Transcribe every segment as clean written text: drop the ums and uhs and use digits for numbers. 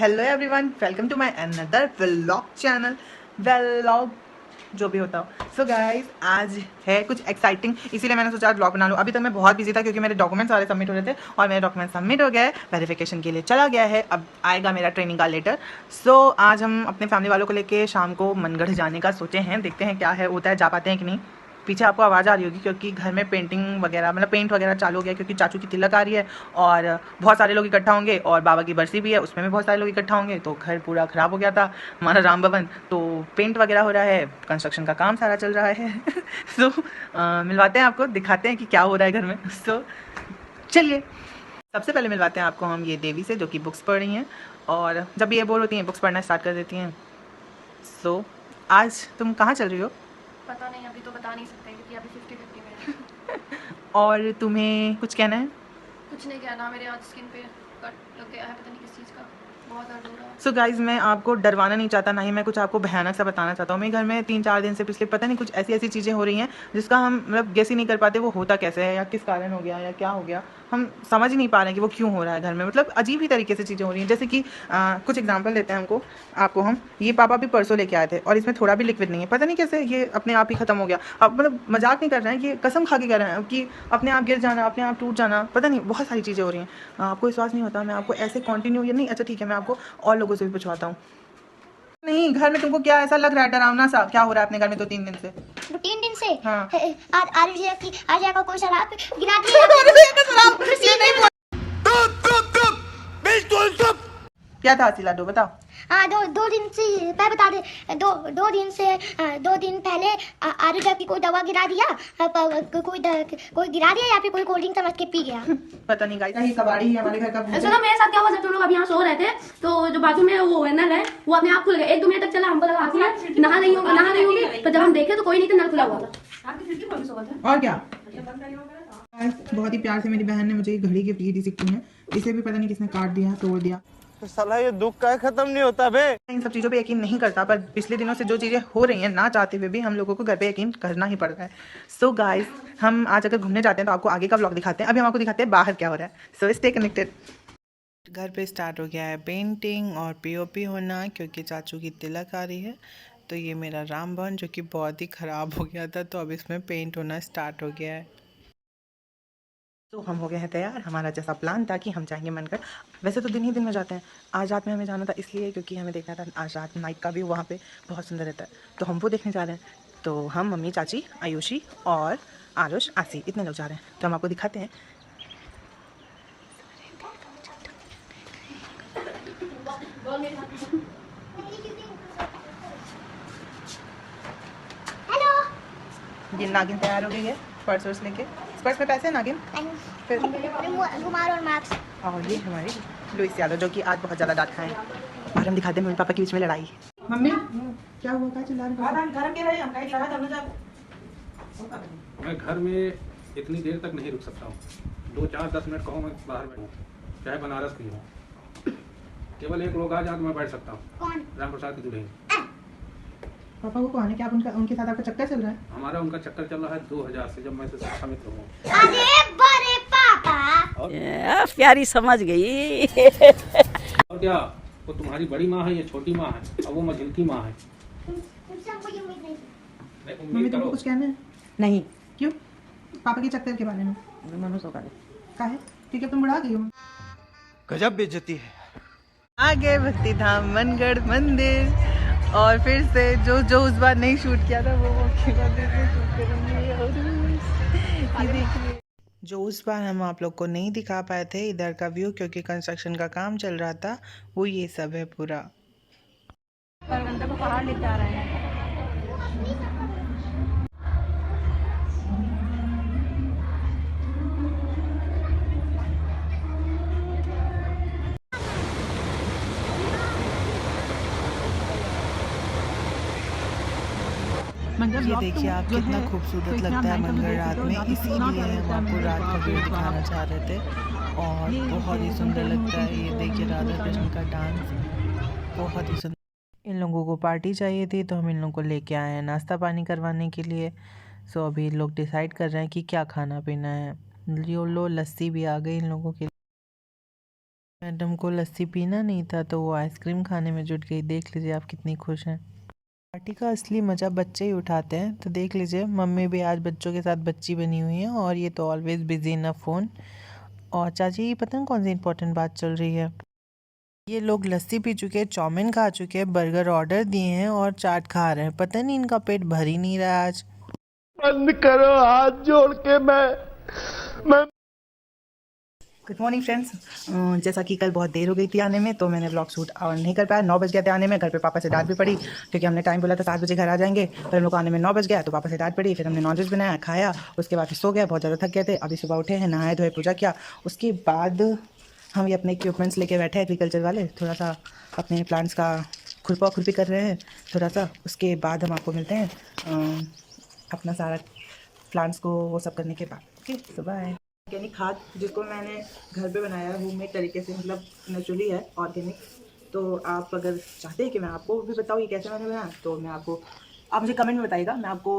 Hello everyone, welcome to my another vlog channel vlog जो भी होता हो। सो गाइस, आज है कुछ एक्साइटिंग, इसीलिए मैंने सोचा आज व्लॉग बना लूँ। अभी तक मैं बहुत बिजी था क्योंकि मेरे डॉक्यूमेंट्स सारे सबमिट हो रहे थे और मेरे डॉक्यूमेंट सबमिट हो गए, वेरिफिकेशन के लिए चला गया है। अब आएगा मेरा ट्रेनिंग का लेटर। सो आज हम अपने फैमिली वालों को लेके शाम को मनगढ़ जाने का सोचे हैं। देखते हैं क्या है, होता है, जा पाते हैं कि नहीं। पीछे आपको आवाज़ आ रही होगी क्योंकि घर में पेंटिंग वगैरह, मतलब पेंट वगैरह चालू हो गया क्योंकि चाचू की तिलक आ रही है और बहुत सारे लोग इकट्ठा होंगे और बाबा की बरसी भी है, उसमें भी बहुत सारे लोग इकट्ठा होंगे। तो घर पूरा ख़राब हो गया था हमारा राम भवन, तो पेंट वगैरह हो रहा है, कंस्ट्रक्शन का काम सारा चल रहा है। सो मिलवाते हैं आपको, दिखाते हैं कि क्या हो रहा है घर में। सो चलिए, सबसे पहले मिलवाते हैं आपको हम ये देवी से, जो कि बुक्स पढ़ रही हैं और जब भी ये बोर होती हैं बुक्स पढ़ना स्टार्ट कर देती हैं। सो आज तुम कहाँ चल रही हो? पता नहीं, अभी तो बता नहीं सकते क्योंकि अभी 50-50 में है। और तुम्हें कुछ कहना है? कुछ नहीं कहना, मेरे आज स्किन पे कट लग गया है, पता नहीं किस चीज़ का, बहुत दर्द हो रहा है। सो गाइज, मैं आपको डरवाना नहीं चाहता, ना ही मैं कुछ आपको भयानक सा बताना चाहता हूँ। मेरे घर में 3-4 दिन से पिछले पता नहीं कुछ ऐसी ऐसी चीज़ें हो रही हैं जिसका हम मतलब गेस ही नहीं कर पाते वो होता कैसे है या किस कारण हो गया या क्या हो गया। हम समझ ही नहीं पा रहे हैं कि वो क्यों हो रहा है घर में। मतलब अजीब ही तरीके से चीज़ें हो रही हैं। जैसे कि कुछ एग्जाम्पल देते हैं आपको हम ये पापा भी परसों लेके आए थे और इसमें थोड़ा भी लिक्विड नहीं है, पता नहीं कैसे ये अपने आप ही ख़त्म हो गया। अब मतलब मजाक नहीं कर रहे हैं, ये कसम खा के कर रहे हैं कि अपने आप गिर जाना, अपने आप टूट जाना, पता नहीं बहुत सारी चीज़ें हो रही हैं। आपको विश्वास नहीं होता, मैं आपको ऐसे कंटिन्यू या नहीं, अच्छा ठीक है, मैं आपको और लोगों से भी पूछवाता हूँ। नहीं, घर में तुमको क्या ऐसा लग रहा है डरावना सा? क्या हो रहा है अपने घर में 2-3 दिन से? 2-3 दिन से हाँ। आज आलिया का कोई शराब गिरा दिया। क्या था हसी लाडो, बताओ। हाँ, दो दिन से मैं बता दे, दो दिन पहले आलिया की कोई दवा गिरा दिया, कोई गिरा दिया या फिर कोई कोल्ड ड्रिंक समझ के पी गया। पता नहीं गाइस, ये कबाड़ी है हमारे घर का भूत है। चलो, मेरे साथ क्या हुआ, जब तुम लोग अभी यहाँ सो रहे थे तो जो बाजू में वो नल है वो अपने आप खुल गया। 1-2 मिनट तक चला, हमको लगा कि नहा नहीं होगी, तो जब हम देखे तो कोई नहीं था, नल खुला हुआ था। और क्या, बहुत ही प्यार से मेरी बहन ने मुझे ये घड़ी गिफ्ट की थी सिक्की में, इसे भी पता नहीं किसने काट दिया, तोड़ दिया। तो साला ये दुख का खत्म नहीं होता बे। इन सब चीज़ों पे यकीन नहीं करता, पर पिछले दिनों से जो चीज़ें हो रही हैं ना चाहते हुए भी हम लोगों को घर पे यकीन करना ही पड़ रहा है। सो गाइस, हम आज अगर घूमने जाते हैं तो आपको आगे का व्लॉग दिखाते हैं। अभी हम आपको दिखाते हैं बाहर क्या हो रहा है। सो स्टे कनेक्टेड। घर पे स्टार्ट हो गया है पेंटिंग और पीओपी होना क्योंकि चाचू की तिलक आ रही है। तो ये मेरा राम भवन जो कि बहुत ही ख़राब हो गया था, तो अब इसमें पेंट होना स्टार्ट हो गया है। तो हम हो गए हैं तैयार, हमारा जैसा प्लान था कि हम जाएंगे मनगढ़। वैसे तो दिन ही दिन में जाते हैं, आज रात में हमें जाना था इसलिए क्योंकि हमें देखना था आज रात नाइट का व्यू वहाँ पे बहुत सुंदर रहता है, तो हम वो देखने जा रहे हैं। तो हम, मम्मी, चाची, आयुषी और आरुष, आसी, इतने लोग जा रहे हैं। तो हम आपको दिखाते हैं। ये नागिन तैयार हो गई है पर्स लेके। पर्स में पैसे हैं नागिन? फिर घुमार और मार्क्स। और ये हमारी लुइस यादव जो कि आज बहुत ज़्यादा डांट खाए हैं। और हम दिखाते हैं मम्मी पापा के बीच में लड़ाई। मम्मी क्या हुआ, क्या चिल्ला रहे हो? मैं घर में इतनी देर तक नहीं रुक सकता हूँ। 2-4-10 मिनट कहो मैं बाहर बैठूँ, चाहे बनारस की हूँ। केवल एक लोग आ जाए तो मैं बैठ सकता हूँ। कौन? राम प्रसाद की दुल्हन। पापा को कौन है? क्या आप उनके साथ आपका चक्कर चल रहा है? हमारा उनका चक्कर चल रहा है 2000 से, जब मैं से शिक्षा मित्र हूँ। अरे बड़े पापा, प्यारी समझ गई। और क्या, वो तुम्हारी बड़ी माँ है, ये छोटी माँ है, और वो मझिलकी माँ है। मुझसे कोई उम्मीद नहीं। मम्मी उम्मीद तुमको करो। कुछ कहना है? नहीं, क्यों? पापा के चक्कर के बारे में मनुष्य का क्या है? क्योंकि तुम बुढ़ा गई हो। गजब बेइज्जती है। आगे भक्ति धाम मनगढ़ मंदिर, और फिर से जो उस बार नहीं शूट किया था वो की बार फिर से शूट करेंगे। और ये देखिए, जो उस बार हम आप लोग को नहीं दिखा पाए थे इधर का व्यू क्योंकि कंस्ट्रक्शन का काम चल रहा था, वो ये सब है पूरा। को पहाड़ लेके आ रहे हैं। ये देखिए आप, कितना खूबसूरत लगता है मनगढ़ रात में, इसीलिए हम आपको रात का व्यू दिखाना चाह रहे थे और बहुत ही सुंदर लगता है। ये देखिए राधा कृष्ण का डांस, बहुत ही सुंदर। इन लोगों को पार्टी चाहिए थी तो हम इन लोगों को लेके आए हैं नाश्ता पानी करवाने के लिए। सो अभी लोग डिसाइड कर रहे हैं कि क्या खाना पीना है। लो लस्सी भी आ गई इन लोगों के लिए। मैडम को लस्सी पीना नहीं था तो वो आइसक्रीम खाने में जुट गई। देख लीजिए आप कितनी खुश हैं। पार्टी का असली मज़ा बच्चे ही उठाते हैं। तो देख लीजिए मम्मी भी आज बच्चों के साथ बच्ची बनी हुई है और ये तो always busy in a phone. और चाची पता है कौन सी इंपॉर्टेंट बात चल रही है। ये लोग लस्सी पी चुके हैं, चाउमीन खा चुके हैं, बर्गर ऑर्डर दिए हैं और चाट खा रहे हैं। पता नहीं इनका पेट भर ही नहीं रहा आज। बंद करो हाथ जोड़ के मैं गुड मॉर्निंग फ्रेंड्स। जैसा कि कल बहुत देर हो गई थी आने में तो मैंने व्लॉग शूट नहीं कर पाया। 9 बज गए थे आने में। घर पे पापा से डांट भी पड़ी क्योंकि हमने टाइम बोला था 7 बजे घर आ जाएंगे, पर हम लोग को आने में 9 बज गया तो पापा से डांट पड़ी। फिर हमने नॉनवेज बनाया, खाया, उसके बाद फिर सो गया, बहुत ज़्यादा थक गए थे। अभी सुबह उठे हैं, नहाए धोए, पूजा किया, उसके बाद हम ये अपने इक्विपमेंट्स लेके बैठे हैं एग्रीकल्चर वाले। थोड़ा सा अपने प्लांट्स का खुरपा खुरपी कर रहे हैं थोड़ा सा। उसके बाद हम आपको मिलते हैं अपना सारा प्लांट्स को वो सब करने के बाद। ओके, सुबह है। ऑर्गेनिक खाद जिसको मैंने घर पे बनाया है होममेड तरीके से, मतलब नेचुरली है ऑर्गेनिक। तो आप अगर चाहते हैं कि मैं आपको भी बताऊँ ये कैसे मैंने बनाया तो मैं आपको, आप मुझे कमेंट में बताइएगा, मैं आपको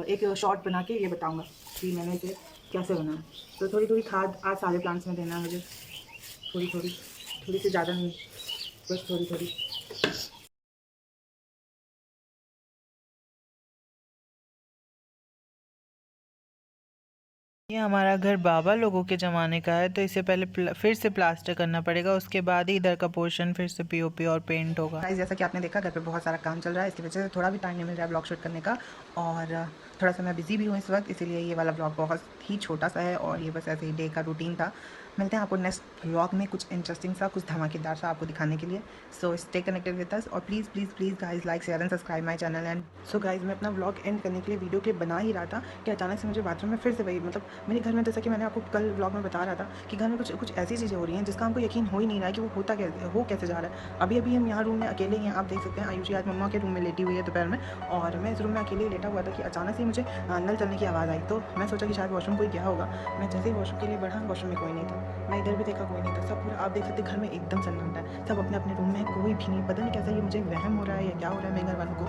एक शॉर्ट बना के ये बताऊंगा कि मैंने इसे कैसे बनाया। तो थोड़ी थोड़ी खाद आज सारे प्लांट्स में देना है मुझे, थोड़ी सी ज़्यादा नहीं, बस थोड़ी। ये हमारा घर बाबा लोगों के ज़माने का है तो इसे पहले फिर से प्लास्टर करना पड़ेगा, उसके बाद ही इधर का पोर्शन फिर से पीओपी और पेंट होगा। गाइस जैसा कि आपने देखा घर पे बहुत सारा काम चल रहा है, इसकी वजह से थोड़ा भी टाइम नहीं मिल रहा है ब्लॉग शूट करने का और थोड़ा सा मैं बिजी भी हूँ इस वक्त, इसीलिए ये वाला ब्लॉग बहुत ही छोटा सा है और ये बस ऐसे ही डे का रूटीन था। मिलते हैं आपको नेक्स्ट ब्लॉग में कुछ इंटरेस्टिंग सा, कुछ धमाकेदार सा आपको दिखाने के लिए। So stay connected with us और please guys like share and subscribe my channel. And so guys मैं अपना ब्लॉग एंड करने के लिए वीडियो क्लिप बना ही रहा था कि अचानक से मुझे बाथरूम में फिर से वही, मतलब मेरे घर में जैसा कि मैंने आपको कल ब्लॉग में बता रहा था कि घर में कुछ ऐसी चीज़ें हो रही हैं जिसका हमको यकीन हो ही नहीं रहा है कि वो हो कैसे जा रहा है। अभी हम यहाँ रूम में अकेले ही हैं, आप देख सकते हैं। आयुषी आज मम्मा के रूम में लेटी हुई है दोपहर में और मैं इस रूम में अकेले लेटा हुआ था कि अचानक से मुझे नल चलने की आवाज़ आई। तो मैं सोचा कि शायद वॉशरूम कोई गया होगा। मैं जैसे ही वॉशरूम के लिए बढ़ा, वॉशरूम में कोई नहीं था। मैं इधर भी देखा, कोई नहीं था। सब पूरा आप देख सकते घर में एकदम सन्नाटा है, सब अपने अपने रूम में, कोई भी नहीं। पता नहीं कैसा ये मुझे वहम हो रहा है या क्या हो रहा है। मेरे घर वालों को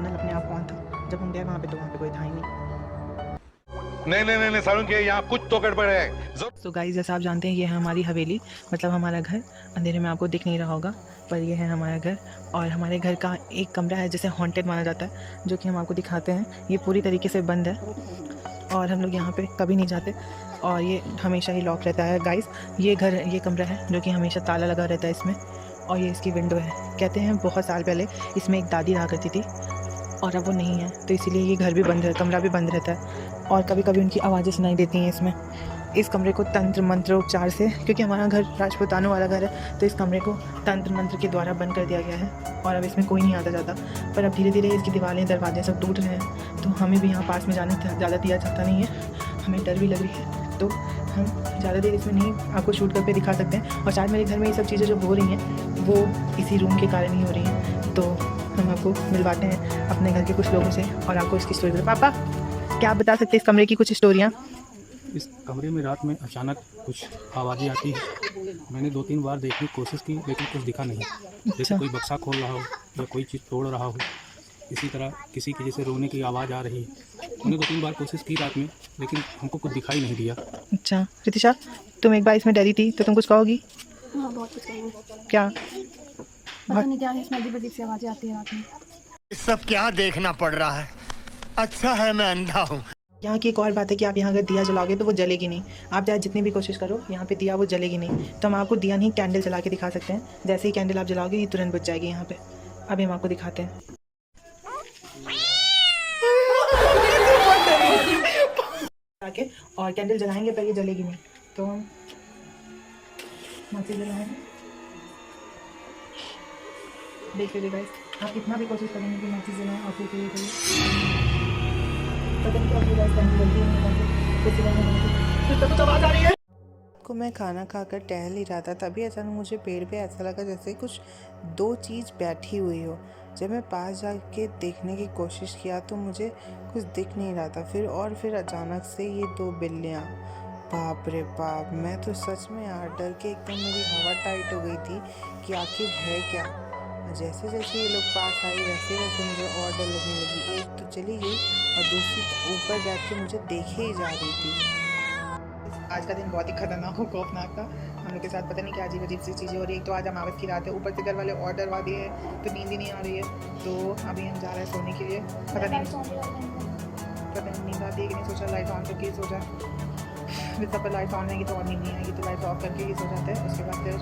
नल अपने आप ऑन था, जब हम गए वहाँ पे तो वहाँ पे कोई था ही नहीं सारुण के यहाँ कुछ तो गड़बड़ है। तो गाइस जैसा आप जानते हैं ये है हमारी हवेली, मतलब हमारा घर। अंधेरे में आपको दिख नहीं रहा होगा पर ये है हमारा घर और हमारे घर का एक कमरा है जिसे हॉन्टेड माना जाता है, जो कि हम आपको दिखाते हैं। ये पूरी तरीके से बंद है और हम लोग यहाँ पे कभी नहीं जाते और ये हमेशा ही लॉक रहता है। गाइस ये कमरा है जो कि हमेशा ताला लगा रहता है इसमें और ये इसकी विंडो है। कहते हैं बहुत साल पहले इसमें एक दादी रहा करती थी और अब वो नहीं है, तो इसीलिए ये घर भी बंद है, कमरा भी बंद रहता है और कभी कभी उनकी आवाज़ें सुनाई देती हैं इसमें। इस कमरे को तंत्र मंत्र उपचार से, क्योंकि हमारा घर राजपूतानों वाला घर है, तो इस कमरे को तंत्र मंत्र के द्वारा बंद कर दिया गया है और अब इसमें कोई नहीं आता जाता। पर अब धीरे धीरे इसकी दीवारें दरवाजे सब टूट रहे हैं तो हमें भी यहाँ पास में जाने ज़्यादा दिया जाता नहीं है, हमें डर भी लग रही है। तो हम ज़्यादा देर इसमें नहीं आपको शूट करके दिखा सकते हैं और शायद मेरे घर में ये सब चीज़ें जो हो रही हैं वो इसी रूम के कारण ही हो रही हैं। तो हम आपको मिलवाते हैं अपने घर के कुछ लोगों से और आपको इसकी स्टोरी। पापा क्या आप बता सकते हैं इस कमरे की कुछ स्टोरियाँ? इस कमरे में रात में अचानक कुछ आवाज़ें आती है। मैंने 2-3 बार देखने की कोशिश की लेकिन कुछ दिखा नहीं। जैसे कोई बक्सा खोल रहा हो या कोई चीज़ तोड़ रहा हो, इसी तरह किसी की जैसे रोने की आवाज़ आ रही है। मैंने 2-3 बार कोशिश की रात में लेकिन हमको कुछ दिखाई नहीं दिया। अच्छा रितिशा, तुम एक बार इसमें डरी थी तो तुम कुछ कहोगी? हाँ बहुत कुछ करेंगे। क्या पता नहीं क्या है, इसमें अजीब सी आवाज़ें आती है रात में। सब क्या देखना पड़ रहा है। अच्छा है मैं अंधा हूँ। यहाँ की एक और बात है कि आप यहाँ अगर दिया जलाओगे तो वो जलेगी नहीं। आप चाहे जितनी भी कोशिश करो यहाँ पे दिया वो जलेगी नहीं। तो हम आपको दिया नहीं कैंडल जला के दिखा सकते हैं। जैसे ही कैंडल आप जलाओगे ये तुरंत बुझ जाएगी यहाँ पे। अभी हम आपको दिखाते हैं। आके और कैंडल जलाएंगे पर ये जलेगी नहीं, तो हम माची जलाएंगे। देख लीजिए गाइस, आप कितना भी कोशिश करेंगे कि माची जलाएं और फिर ये करिए, पता नहीं क्या होगा, कैंडल जल्दी नहीं कुछ आवाज़ आ रही है। को मैं खाना खाकर टहल ही रहा था तभी अचानक मुझे पेड़ पे ऐसा लगा जैसे कुछ 2 चीज़ बैठी हुई हो। जब मैं पास जाके देखने की कोशिश किया तो मुझे कुछ दिख नहीं रहा था। फिर अचानक से ये 2 बिल्लियाँ, बाप रे बाप, मैं तो सच में यार डर के एकदम मेरी हवा टाइट हो गई थी कि आखिर है क्या। जैसे जैसे ये लोग पास आई वैसे वैसे मुझे और डर लगने लगी। एक तो चली गई और दूसरी ऊपर बैठ के मुझे देखे ही जा रही थी। आज का दिन बहुत ही खतरनाक और खौफनाक था। हम लोग के साथ पता नहीं क्या अजीब अजीब सी चीज़ें हो रही है। एक तो आज अमावस की रात है, ऊपर से घर वाले और डरवा दिए हैं, तो नींद ही नहीं आ रही है। तो अभी हम जा रहे हैं सोने के लिए। पता नहीं नींद आती है कि नहीं, सोचा लाइट ऑन करके ही सो जाए। जितना पर लाइट ऑन रहेगी तो और नींद नहीं आएगी, तो लाइट ऑफ करके ही सो जाते हैं। उसके बाद फिर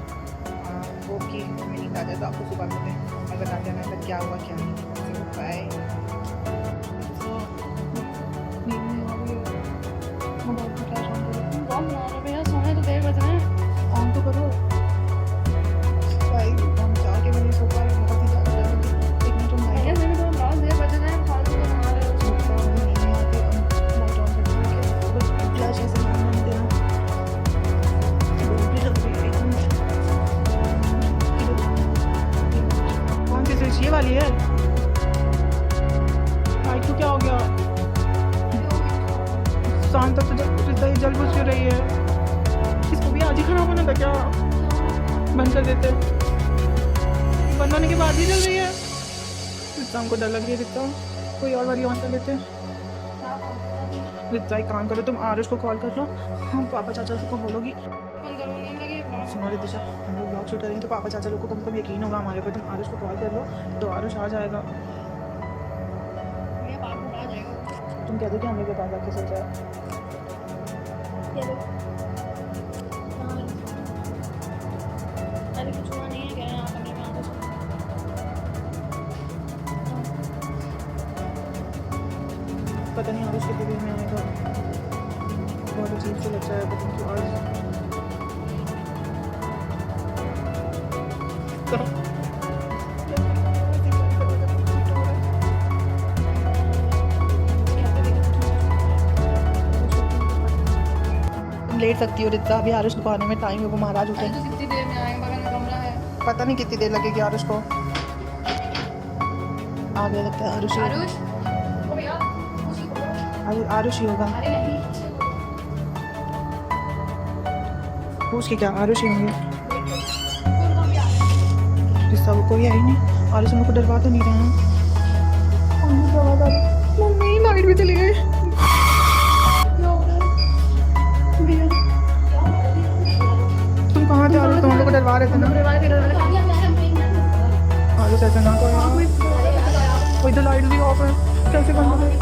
वो की हमें नींद आ जाए तो आपको सुबह मिलते हैं और बता देना है क्या हुआ क्या नहीं। बाय। सोने तो देर बज रहे हैं। ऑन तो करो भाई, हम जाके मैंने सो पाए बहुत ही ज़्यादा डर लगी। एक मिनट में भैया मेरे तो बहुत देर बज रहे हैं, फालतू का बना रहे हो। कौन सी स्विच ये वाली है? लाइट को क्या हो गया? शाम तक तो जल बुझ क्यों रही है? इसको भी आज ही खराब होना था क्या? बंद कर देते, बंद होने के बाद ही जल रही है। रित्ता हमको डर लग रही है। रित्ता कोई और वाली ऑन कर लेते हैं। रित्ता एक काम करो, तुम आरुष को कॉल कर लो। हम पापा चाचा को बोलोगी। सुनो रितिशा, हम लोग ब्लॉग शूट करेंगे तो पापा चाचा लोग को कम से कम यकीन होगा हमारे ऊपर। तुम आरुष को कॉल कर लो तो आरुष आ जाएगा। तुम कह दो कि हम लोग के पास आके सो जाए। अभी कुछ हुआ नहीं है, कह रहे हैं आप कमरे में आके सो। पता नहीं आरुष कितनी देर में आएगा। बहुत अजीब से लगता है, पता नहीं क्यों आज तुम लेट सकती हो रित्ता। अभी आरुष को आने में टाइम है, वो महाराज उठे। तो कितनी देर में आएंगे, बगल में कमरा है। पता नहीं कितनी देर लगेगी आरुष को। आ गया लगता है आरुष ही। आरुष ओ भैया उसी को आरुष ही होगा। अरे नहीं पूछ के क्या आरुष ही होंगे। रिश्ता वो कोई है ही नहीं। आरुष हम लोग को डरवा तो नहीं रहे हैं। मम्मी लाइट भी चली गई। तुम कहाँ थे आरुष? तुम हम लोग को डरवा रहे थे ना। आरुष ऐसा ना करो। वो इधर लाइट भी ऑफ है, कैसे बंद हो गई?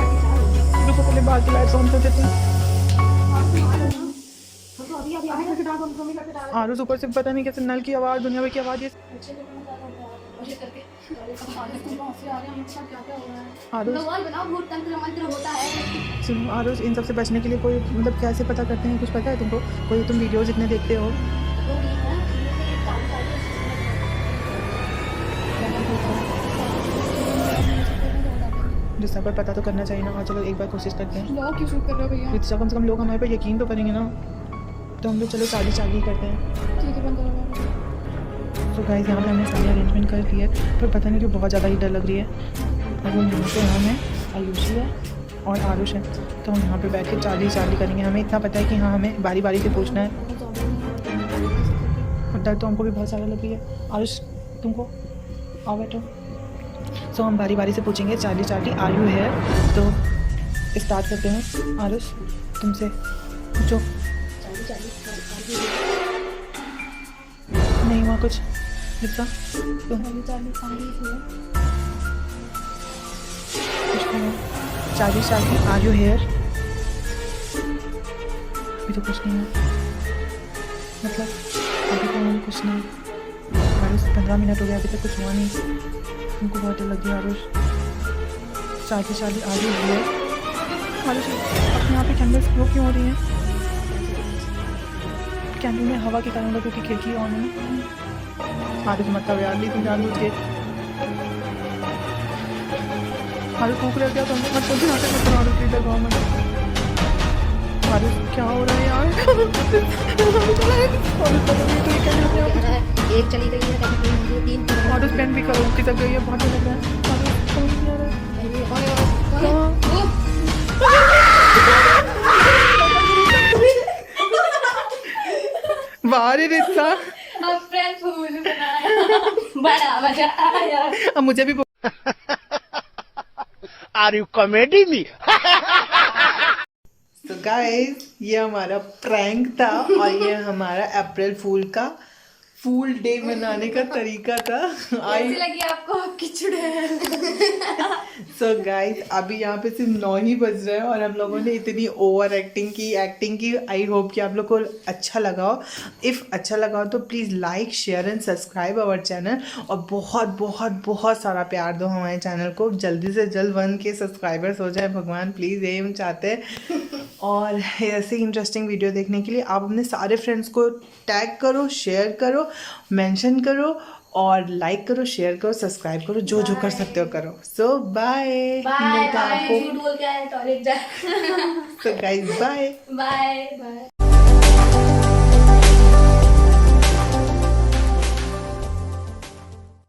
रुको पहले बाहर की लाइट ऑन कर देते हैं। आरुष ऊपर से पता नहीं कैसे नल की आवाज़, दुनिया भर की आवाज़। ये आरुष बताओ भूत तंत्र मंत्र होता है। सुनो आरुष, इन सब से बचने के लिए कोई मतलब कैसे पता करते हैं, कुछ पता है तुमको? कोई तुम वीडियोस इतने देखते हो? जिसका पर पता तो करना चाहिए ना। हाँ चलो एक बार कोशिश करते हैं। लोग क्यों शूट कर रहे हो भैया? जिसका कम से कम लोग हमारे पर यकीन तो करेंगे ना। तो हम लोग चलो चाली चाली करते हैं। ठीक है, बंद करो। तो गाइस यहाँ पे हमने सारी अरेंजमेंट कर दी है, पर पता नहीं क्यों बहुत ज़्यादा ही डर लग रही है। और वो यहाँ पे हम हैं, आयुषी है और आरुष है। तो हम यहाँ पे बैठ के चाली चाली करेंगे। हमें इतना पता है कि हाँ हमें बारी बारी से पूछना है। और डर तो हमको भी बहुत सारा लग रही है। आरुष तुमको आओ बैठो। सो हम बारी बारी से पूछेंगे चाली चाली। Are you here? तो स्टार्ट करते हैं। आरुष तुमसे पूछो। नहीं हुआ कुछ? इतना चाली चाली आर यू हेयर? अभी तो कुछ नहीं है, मतलब अभी तो कुछ नहीं। आरुष 15 मिनट हो गया, अभी तक कुछ हुआ नहीं। उनको बहुत डर लग गया। आरुष चाली चाली आर यू हेयर? आरुष अपने यहाँ पे कैमरे फ्लो क्यों हो रही हैं? कैमरे में हवा के कारण क्योंकि खिड़की ऑन है। आरुष मतलब यार ली तुम जान बुझ के। आरुष फूक रहे क्या तुम? मतलब यहाँ से मतलब आरुष की जगह में। आरुष क्या हो रहा है यार? एक चली गई है, कभी तीन आरुष पेन भी करो की जगह, ये बहुत लग रहा है। आरुष समझ नहीं आ रहा है। बाहर रिश्ता बड़ा मजा आया। अब मुझे भी आर यू कॉमेडी मी? तो गाइस ये हमारा प्रैंक था और ये हमारा अप्रैल फूल का फूल डे मनाने का तरीका था। कैसी लगी आपको आपकी चुड़ैल? सो गाइस अभी यहाँ पे सिर्फ 9 ही बज रहे हैं और हम लोगों ने इतनी ओवर एक्टिंग की। आई होप कि आप लोग को अच्छा लगा हो। इफ़ अच्छा लगा हो तो please like share and subscribe our channel और बहुत बहुत बहुत सारा प्यार दो हमारे चैनल को। जल्दी से जल्द 1K सब्सक्राइबर्स हो जाए भगवान, प्लीज़ यही हम चाहते हैं। और ऐसे इंटरेस्टिंग वीडियो देखने के लिए आप अपने सारे फ्रेंड्स को टैग करो, शेयर करो, मेंशन करो और लाइक करो, शेयर करो, सब्सक्राइब करो, जो जो कर सकते हो करो। सो बाय बाय बाय, झूठ बोल के आए टॉयलेट जा। So guys bye bye bye.